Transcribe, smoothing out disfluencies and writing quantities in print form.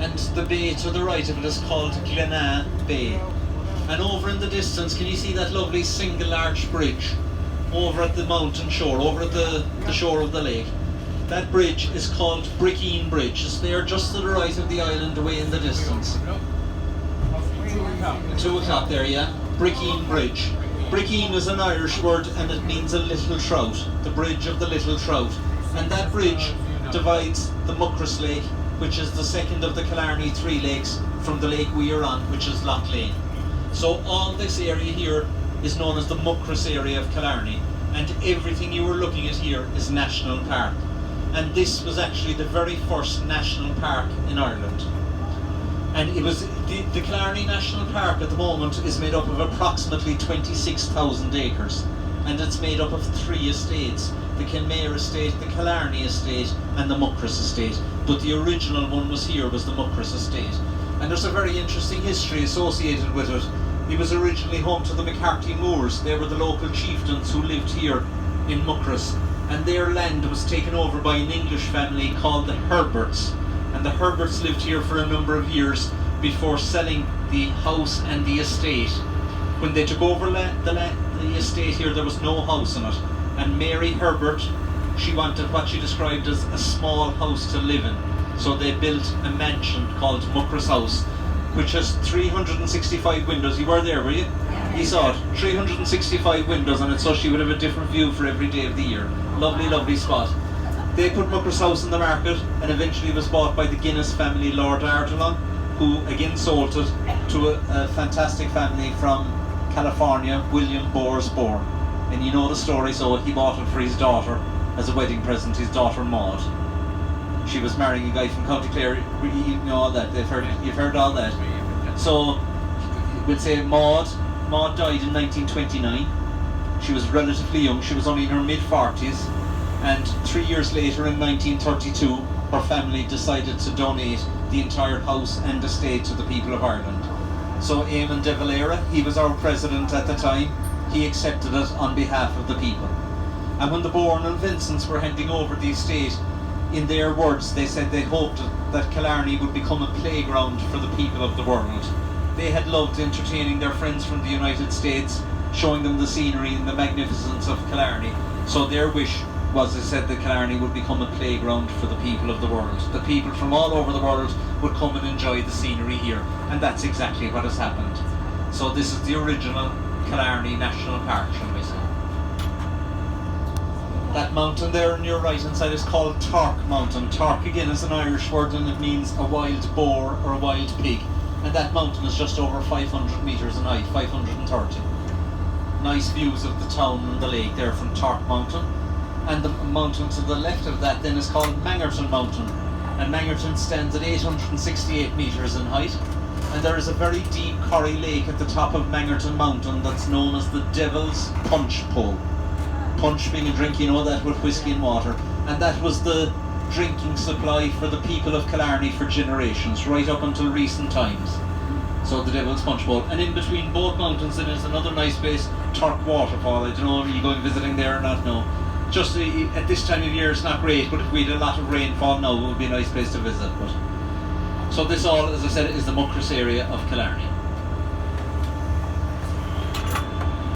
And the bay to the right of it is called Glenaa Bay. And over in the distance, can you see that lovely single arch bridge over at the mountain shore, over at the shore of the lake? That bridge is called Brickeen Bridge. It's there just to the right of the island away in the distance. 2 o'clock there, yeah? Brickeen Bridge. Brickeen is an Irish word and it means a little trout. The bridge of the little trout. And that bridge divides the Muckross Lake, which is the second of the Killarney 3 lakes, from the lake we are on, which is Lough Lane. So all this area here is known as the Muckross area of Killarney, and everything you were looking at here is National Park. And this was actually the very first national park in Ireland. And it was the Killarney National Park at the moment is made up of approximately 26,000 acres, and it's made up of 3 estates: the Kenmare Estate, the Killarney Estate, and the Muckross Estate. But the original one was the Muckross Estate. And there's a very interesting history associated with it. It was originally home to the McCarthy Moors. They were the local chieftains who lived here in Muckross, and their land was taken over by an English family called the Herberts. And the Herberts lived here for a number of years before selling the house and the estate. When they took over the estate here, there was no house in it. And Mary Herbert, she wanted what she described as a small house to live in. So they built a mansion called Muckross House, which has 365 windows. You were there, were you? Yeah. You saw it. 365 windows on it, so she would have a different view for every day of the year. Lovely, lovely spot. They put Muckross House in the market, and eventually was bought by the Guinness family, Lord Ardelon, who again sold it to a fantastic family from California, William Borsbourne. And you know the story, so he bought it for his daughter as a wedding present, his daughter Maud. She was marrying a guy from County Clare, you know all that, you've heard all that. So, we'll say Maud died in 1929. She was relatively young, she was only in her mid-40s, and 3 years later in 1932, her family decided to donate the entire house and estate to the people of Ireland. So Eamon de Valera, he was our president at the time, he accepted it on behalf of the people. And when the Bourne and Vincents were handing over the estate, in their words, they said they hoped that Killarney would become a playground for the people of the world. They had loved entertaining their friends from the United States, showing them the scenery and the magnificence of Killarney. So their wish was, they said, that Killarney would become a playground for the people of the world. The people from all over the world would come and enjoy the scenery here, and that's exactly what has happened. So this is the original Killarney National Park, shall we say. That mountain there on your right hand side is called Torc Mountain. Torc again is an Irish word and it means a wild boar or a wild pig. And that mountain is just over 500 metres in height, 530. Nice views of the town and the lake there from Torc Mountain. And the mountain to the left of that then is called Mangerton Mountain. And Mangerton stands at 868 metres in height. And there is a very deep Corrie Lake at the top of Mangerton Mountain that's known as the Devil's Punch Pool. Punch being a drink, you know that, with whiskey and water. And that was the drinking supply for the people of Killarney for generations, right up until recent times. So the Devil's Punch Bowl. And in between both mountains there is another nice place, Torc Waterfall. I don't know, are you going visiting there or not? No. Just at this time of year it's not great, but if we had a lot of rainfall now, it would be a nice place to visit. But so this all, as I said, is the Muckross area of Killarney.